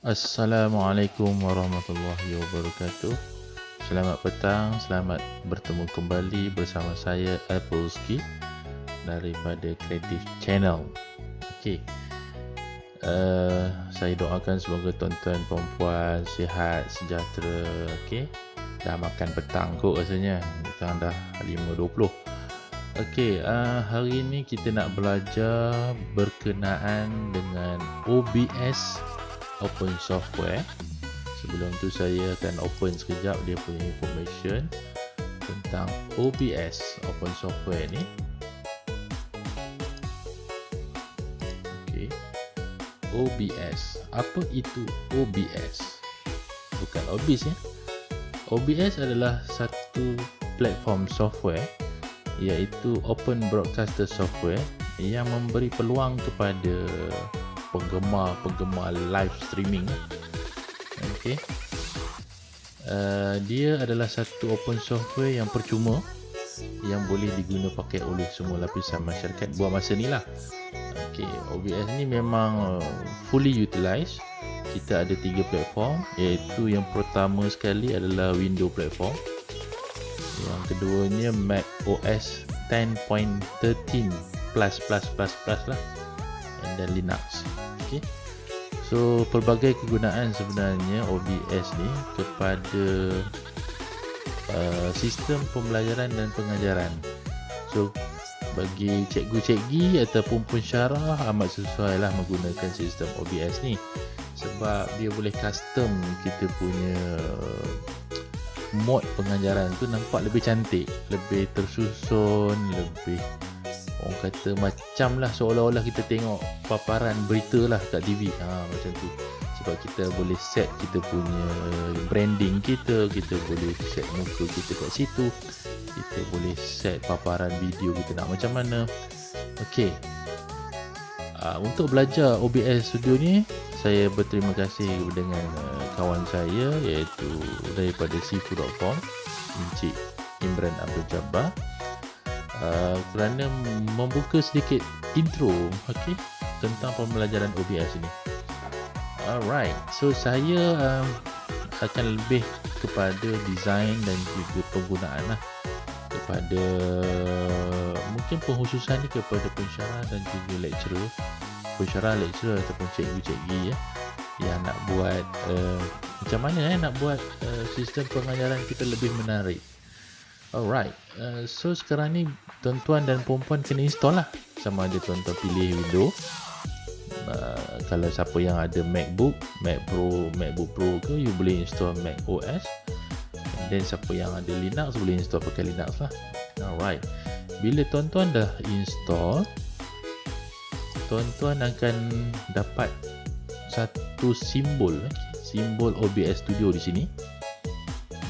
Assalamualaikum warahmatullahi wabarakatuh. Selamat petang, selamat bertemu kembali bersama saya Appleski daripada Creative Channel. Okey, saya doakan semoga tuan-tuan perempuan sihat, sejahtera. Okey, dah makan petang kot rasanya. Sekarang dah 5.20. Okey, hari ini kita nak belajar berkenaan dengan OBS, Open Software. Sebelum tu saya akan open sekejap dia punya information tentang OBS, Open Software ni. Okey, OBS. Apa itu OBS? Bukan OBS ya. OBS adalah satu platform software, iaitu Open Broadcaster Software, yang memberi peluang kepada penggemar-penggemar live streaming. Okey, dia adalah satu open software yang percuma yang boleh diguna pakai oleh semua lapisan masyarakat buat masa ni lah. Okey, OBS ni memang fully utilized. Kita ada 3 platform, iaitu yang pertama sekali adalah Windows platform, yang keduanya Mac OS 10.13 plus lah, and then Linux. Okey, so pelbagai kegunaan sebenarnya OBS ni kepada sistem pembelajaran dan pengajaran. So bagi cikgu-cikgi ataupun pensyarah amat sesuai lah menggunakan sistem OBS ni, sebab dia boleh custom kita punya mod pengajaran tu nampak lebih cantik, lebih tersusun, lebih orang kata macam lah seolah-olah kita tengok paparan berita lah kat TV, macam tu. Sebab kita boleh set kita punya branding kita boleh set muka kita kat situ, kita boleh set paparan video kita nak macam mana. Okey, untuk belajar OBS Studio ni, saya berterima kasih dengan kawan saya, iaitu daripada sifu.com, Encik Imran Abdul Jabbar, kerana membuka sedikit intro, okey, tentang pembelajaran OBS ini. Alright, so saya akan lebih kepada design dan juga penggunaan lah, kepada mungkin penghususan ni kepada pensyarah dan juga lecturer, pensyarah, lecturer ataupun cikgu-cikgi ya, yang nak buat macam mana nak buat sistem pengajaran kita lebih menarik. Alright, so sekarang ni tuan-tuan dan perempuan kena install lah. Sama ada tuan-tuan pilih Windows, kalau siapa yang ada MacBook Pro ke, you boleh install Mac OS. Dan siapa yang ada Linux boleh install pakai Linux lah. Alright, bila tuan-tuan dah install, tuan-tuan akan dapat satu simbol OBS Studio di sini,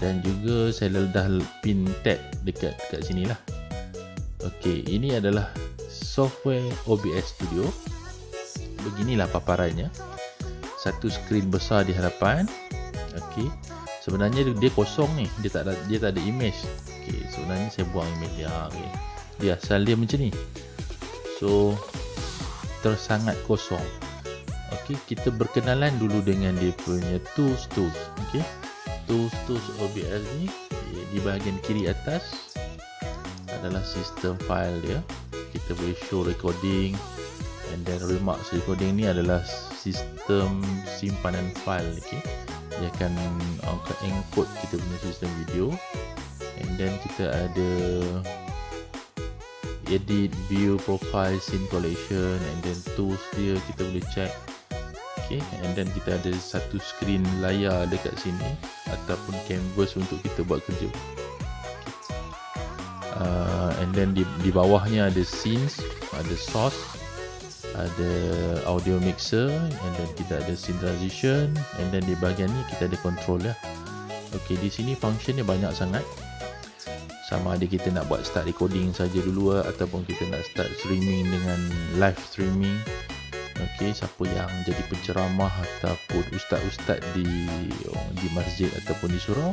dan juga saya dah pin tag dekat sini lah. Okey, ini adalah software OBS Studio. Beginilah paparannya. Satu skrin besar di hadapan. Okey, sebenarnya dia kosong ni, dia tak ada image. Okey, sebenarnya saya buang image dia. Okey, dia asal dia macam ni. So tersangat kosong. Okey, kita berkenalan dulu dengan dia punya tools. Okey, tools OBS ni di bahagian kiri atas adalah sistem file dia. Kita boleh show recording, and then remarks recording ni adalah sistem simpanan file. Okay, dia akan encode kita punya sistem video, and then kita ada edit, view, profile, scene collection, and then tools dia kita boleh check. Okay, and then kita ada satu skrin layar dekat sini ataupun canvas untuk kita buat kerja. And then di bawahnya ada scenes, ada source, ada audio mixer, and then kita ada scene transition, and then di bahagian ni kita ada controller. Okey, di sini functionnya banyak sangat. Sama ada kita nak buat start recording saja dulu, ataupun kita nak start streaming dengan live streaming. Okey, siapa yang jadi penceramah ataupun ustaz-ustaz di masjid ataupun di surau,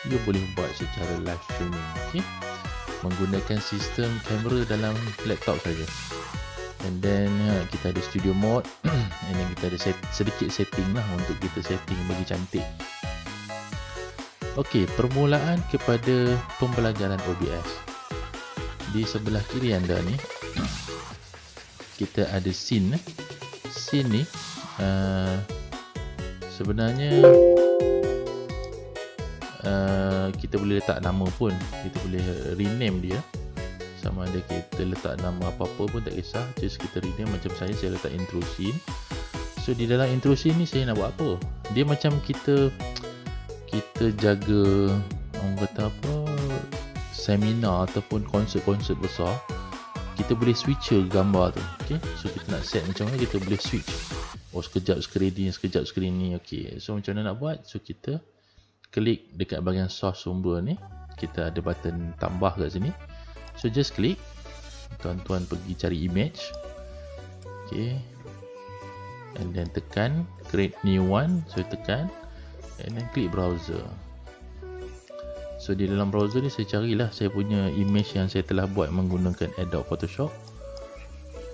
dia boleh buat secara live streaming. Okey, menggunakan sistem kamera dalam laptop saja. And then kita ada studio mode. And then kita ada sedikit setting lah untuk kita setting bagi cantik. Okey, permulaan kepada pembelajaran OBS. Di sebelah kiri anda ni kita ada scene. Scene ni sebenarnya kita boleh letak nama pun. Kita boleh rename dia. Sama ada kita letak nama apa-apa pun tak kisah. Just kita rename. Macam saya letak intro scene. So di dalam intro scene ni saya nak buat apa? Dia macam kita jaga orang kata apa, seminar ataupun konsert-konsert besar. Kita boleh switcher gambar tu. Okay? So kita nak set macam mana, kita boleh switch. Oh, sekejap skrin ni, sekejap skrin ni. Okay. So macam mana nak buat? So kita klik dekat bahagian source sumber ni. Kita ada button tambah kat sini. So just klik. Tuan-tuan pergi cari image. Okay. And then tekan create new one. So tekan. And then klik browser. So di dalam browser ni saya carilah saya punya image yang saya telah buat menggunakan Adobe Photoshop.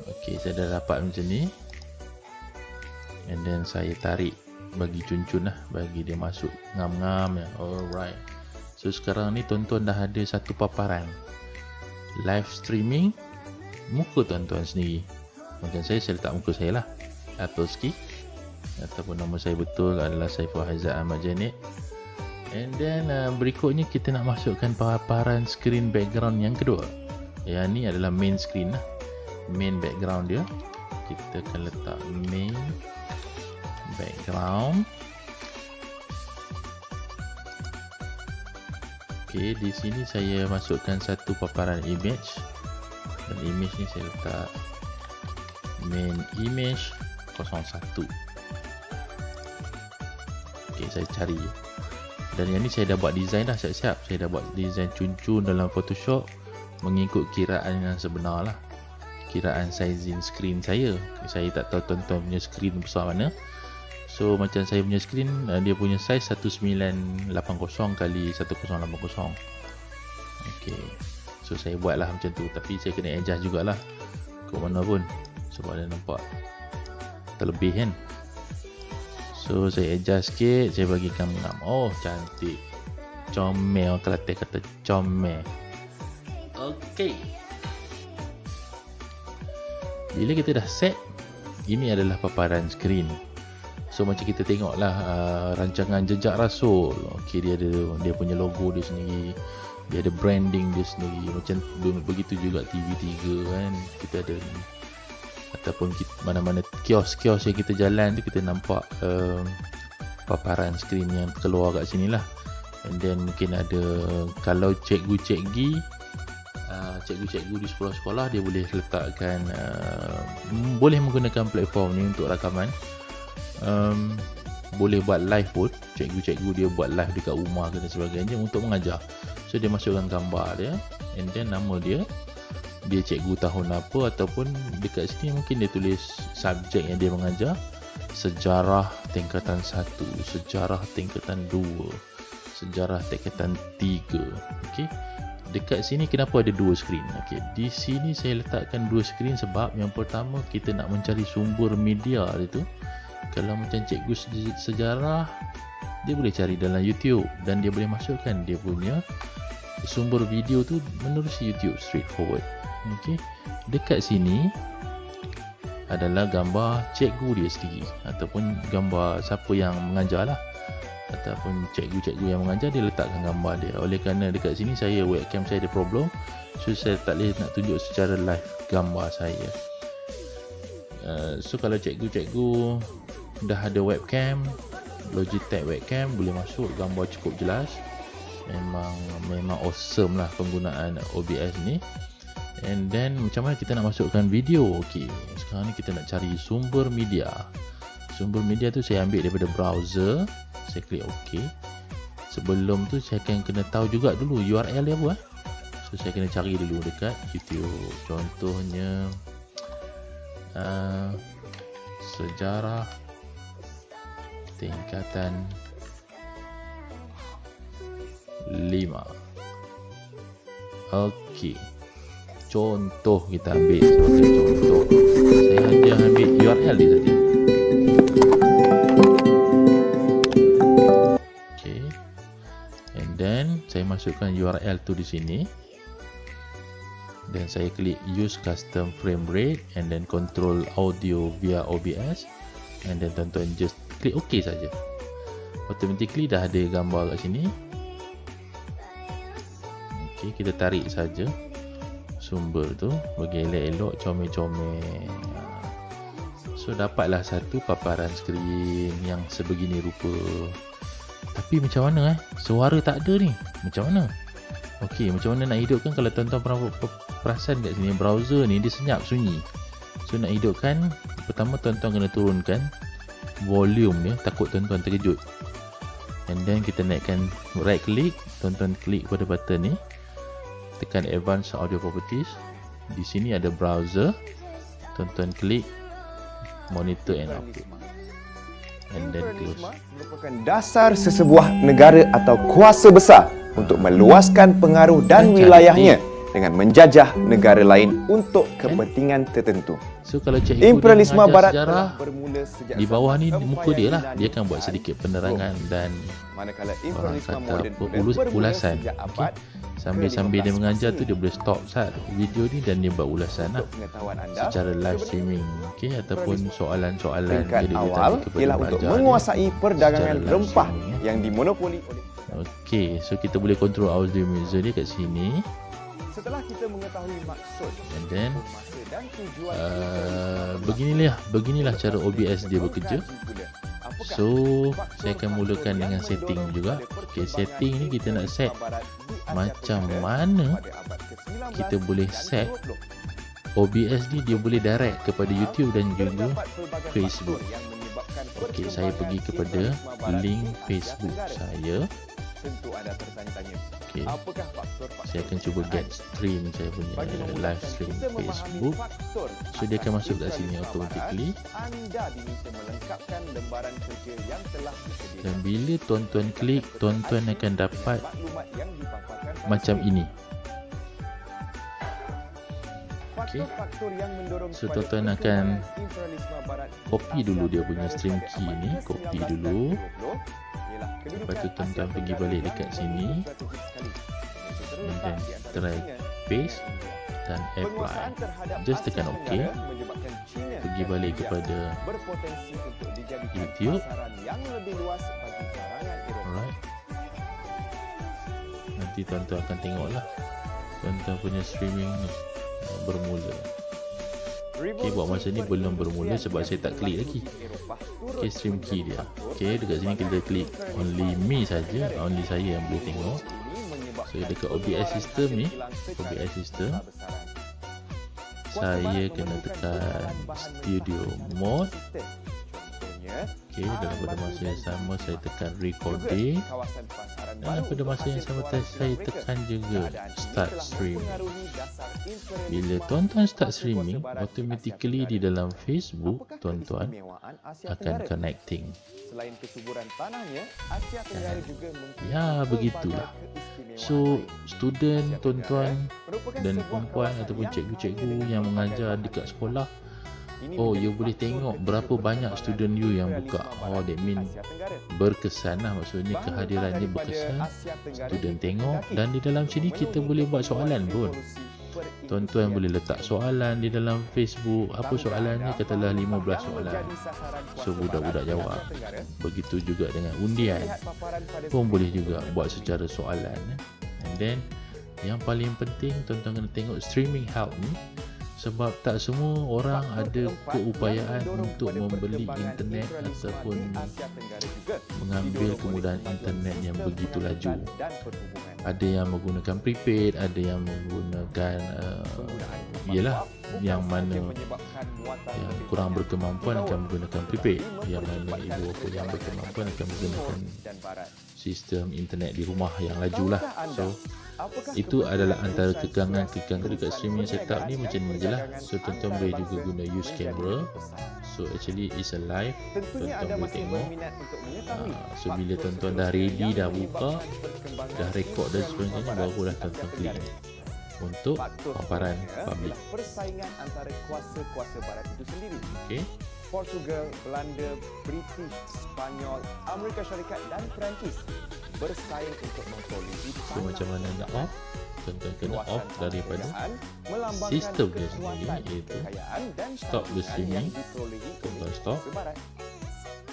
Okay, saya dah dapat macam ni. And then saya tarik bagi cun-cun lah, bagi dia masuk ngam-ngam ya. Alright. So sekarang ni tuan-tuan dah ada satu paparan live streaming muka tuan-tuan sendiri. Macam saya letak muka saya lah atau sikit, ataupun nama saya betul adalah Saiful Haizat Ahmad Janet. And then berikutnya kita nak masukkan paparan screen background yang kedua. Yang ni adalah main screen lah. Main background dia. Kita akan letak main background. Okay, di sini saya masukkan satu paparan image. Dan image ni saya letak main image 01. Okay, saya cari. Dan yang ni saya dah buat design dah siap-siap. Saya dah buat design cun-cun dalam Photoshop mengikut kiraan yang sebenar lah. Kiraan sizing screen saya. Saya tak tahu tuan-tuan punya screen besar mana. So macam saya punya screen, dia punya size 1980 kali 1080. Okay. So saya buat lah macam tu. Tapi saya kena adjust jugalah ke mana pun. Sebab dia nampak terlebih kan. So saya adjust sikit, saya bagi ngam-ngam. Oh cantik. Comel, Kelantan kata comel. Okay. Bila kita dah set, ini adalah paparan skrin. So macam kita tengok lah rancangan Jejak Rasul. Okay, dia ada dia punya logo dia sendiri. Dia ada branding dia sendiri. Macam begitu juga TV3 kan. Kita ada ataupun mana-mana kios-kios yang kita jalan tu kita nampak paparan skrin yang keluar kat sini lah. And then mungkin ada kalau cikgu-cikgu di sekolah-sekolah dia boleh letakkan boleh menggunakan platform ni untuk rakaman. Boleh buat live pun. Cikgu-cikgu dia buat live dekat rumah dan sebagainya untuk mengajar. So dia masukkan gambar dia and then nama dia cikgu tahun apa, ataupun dekat sini mungkin dia tulis subjek yang dia mengajar, sejarah tingkatan 1, sejarah tingkatan 2, sejarah tingkatan 3. Okey. Dekat sini kenapa ada dua skrin? Okey, di sini saya letakkan dua skrin sebab yang pertama kita nak mencari sumber media itu. Kalau macam cikgu sejarah, dia boleh cari dalam YouTube dan dia boleh masukkan dia punya sumber video tu menerusi YouTube straightforward. Okey, dekat sini adalah gambar cikgu dia sendiri ataupun gambar siapa yang mengajar lah, ataupun cikgu-cikgu yang mengajar dia letakkan gambar dia. Oleh kerana dekat sini saya webcam saya ada problem, so saya tak boleh nak tunjuk secara live gambar saya. So kalau cikgu-cikgu dah ada webcam, Logitech webcam, boleh masuk, gambar cukup jelas. Memang awesome lah penggunaan OBS ni. And then macam mana kita nak masukkan video? Okey, sekarang ni kita nak cari sumber media. Sumber media tu saya ambil daripada browser. Saya klik OK. Sebelum tu saya akan kena tahu juga dulu URL dia apa. So saya kena cari dulu dekat YouTube. Contohnya sejarah tingkatan 5. Okey. Contoh kita ambil sebagai contoh. Saya hanya ambil URL dia saja. Okay. And then saya masukkan URL tu di sini. Dan saya klik use custom frame rate and then control audio via OBS. And then tuan-tuan just klik OK saja. Automatically dah ada gambar kat sini. Okay, kita tarik saja sumber tu bagi elok-elok, comel-comel. So dapatlah satu paparan skrin yang sebegini rupa. Tapi macam mana suara tak ada ni, macam mana? Okey, macam mana nak hidupkan? Kalau tuan-tuan perasan kat sini, browser ni dia senyap sunyi. So nak hidupkan, pertama tuan-tuan kena turunkan volume dia, takut tuan-tuan terkejut. And then kita naikkan right click, tuan-tuan klik pada button ni, tekan advanced audio properties. Di sini ada browser, tuan-tuan klik monitor and output, and then close. Merupakan dasar sesebuah negara atau kuasa besar untuk meluaskan pengaruh dan wilayahnya dengan menjajah negara lain untuk kepentingan tertentu. So kalau cikgu Imperialisme Barat sejarah, bermula sejak di bawah ni zaman muka dia lah, Empire dia akan buat Yunani sedikit penerangan dan manakala orang imperialisme kata moden apa, bermula ulasan. sejak Okay. abad Sambil-sambil dia ke-15 mengajar tu Masehi. dia boleh stop video ni dan dia buat ulasan lah Untuk pengetahuan anda, secara live streaming, okay, ataupun soalan-soalan tingkat dia awal tanya kepada ialah untuk pelajar menguasai dia perdagangan secara live rempah streaming, yang dimonopoli oleh. Okay, so kita boleh control audio user dia kat sini. Setelah kita mengetahui maksud, And then masa dan tujuan beginilah cara OBS dia bekerja. So saya akan mulakan dengan setting juga. Okay, setting ni kita nak set macam mana kita boleh set OBS ni, dia boleh direct kepada YouTube dan juga Facebook. Okay, saya pergi kepada link Facebook saya. Tentu anda tertanya-tanya, Okay, apakah faktor-faktor saya akan cuba get stream saya punya live stream Facebook. So dia akan masuk kat sini automatically. Anda diminta melengkapkan lembaran kerja yang telah disediakan. Dan bila tuan-tuan klik, tuan-tuan akan dapat Maklumat yang dipaparkan macam ini. faktor-faktor yang mendorong So kepada tuan-tuan akan perkembangan imperialisme barat copy dulu dia punya stream key ni, copy dulu. ialah Lepas tu kedudukan tuan-tuan Asia pergi Tenggara balik yang dekat lebih sini. strategis sekali. Iaitu And terletak then di antara try China paste dan India. dan apply. Penguasaan terhadap Just Asia tekan OK. Tenggara menyebabkan China Pergi dan balik India kepada berpotensi untuk dijadikan YouTube. pasaran yang lebih luas bagi karangan Eropah. Alright. Nanti tuan-tuan akan tengoklah tuan-tuan punya streaming ni bermula. Okay, buat masa ni belum bermula sebab saya tak klik lagi. Okay, stream key dia. Okay, dekat sini kita klik only me saja, only saya yang boleh tengok. So dekat OBS system ni, OBS system, saya kena tekan studio mode. Okay, dalam pada masa yang sama saya tekan recording. Dan pada masa yang sama saya tekan juga start streaming. Bila tuan-tuan start streaming, automatically di dalam Facebook tuan-tuan akan connecting. Selain kesuburan tanahnya, Asia Tenggara juga Ya, begitulah. So, student tuan-tuan dan perempuan ataupun cikgu-cikgu yang mengajar dekat sekolah, oh, you boleh tengok berapa banyak student you yang buka. Oh, that mean berkesan lah. Maksudnya kehadirannya berkesan. Student tengok. Dan di dalam sini kita boleh buat soalan pun. Tuan-tuan boleh letak soalan di dalam Facebook. Apa soalannya? Katalah 15 soalan. So budak-budak jawab. Begitu juga dengan undian pun boleh juga buat secara soalan. And then yang paling penting tuan-tuan kena tengok streaming help ni. Sebab tak semua orang ada keupayaan untuk membeli internet ataupun mengambil kemudahan internet yang begitu laju. Ada yang menggunakan prepaid, ada yang menggunakan ialah yang mana yang kurang berkemampuan akan menggunakan prepaid, yang mana ibu bapa yang berkemampuan akan menggunakan sistem internet di rumah yang laju lah. So itu adalah antara kekangan-kekangan dekat streaming setup ni macam ni je lah. So tuan-tuan boleh juga guna use camera. So actually it's a live, tuan-tuan boleh tengok. So bila tuan-tuan dah ready, dah buka, dah record dan sebagainya, barulah tuan-tuan klik. untuk Faktor paparan seterusnya publik. ialah persaingan antara kuasa-kuasa barat itu sendiri. Okey. Portugal, Belanda, British, Spanyol, Amerika Syarikat dan Perancis bersaing untuk memperolehi So macam mana nak off? Tuan-tuan kena Luasan off daripada tanah melambangkan sistem dia kekuatan, sendiri, iaitu kekayaan dan stop the keadilan streaming. yang diperolehi Tuan-tuan oleh stop. kuasa barat.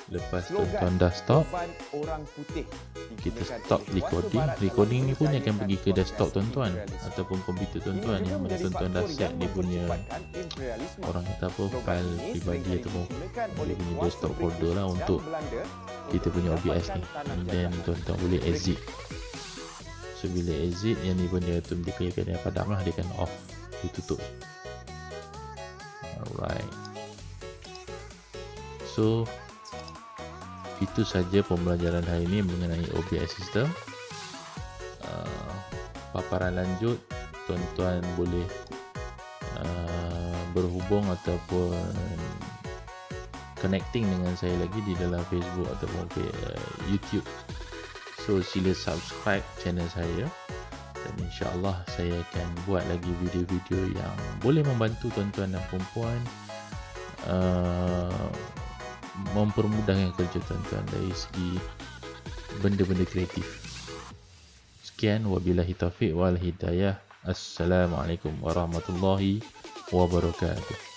Lepas Slogan tuan-tuan dah stop, beban orang putih kita digunakan stop oleh kuasa recording. barat dalam Recording ni pun akan menjayakan pergi ke desktop kongres tuan-tuan imperialisme. ataupun komputer tuan-tuan Ini juga yang mana menjadi tuan-tuan dah faktor set yang dia punya mempercepatkan imperialisme. orang kata apa, Slogan file ini pribadi seringkali ataupun digunakan dia oleh punya kuasa desktop British folder lah dan untuk Belanda kita punya untuk OBS ni. mendapatkan tanah And then jajahan. tuan-tuan boleh exit. So bila exit, yang ni pun dia automatically akan dia padam lah, dia akan off, dia tutup. Alright. So itu saja pembelajaran hari ini mengenai OBS system. Paparan lanjut, tuan-tuan boleh berhubung ataupun connecting dengan saya lagi di dalam Facebook ataupun YouTube. So sila subscribe channel saya dan insya-Allah saya akan buat lagi video-video yang boleh membantu tuan-tuan dan puan-puan mempermudahkan kerja tuan-tuan dari segi benda-benda kreatif. Sekian, wabillahi taufiq wal hidayah. Assalamualaikum warahmatullahi wabarakatuh.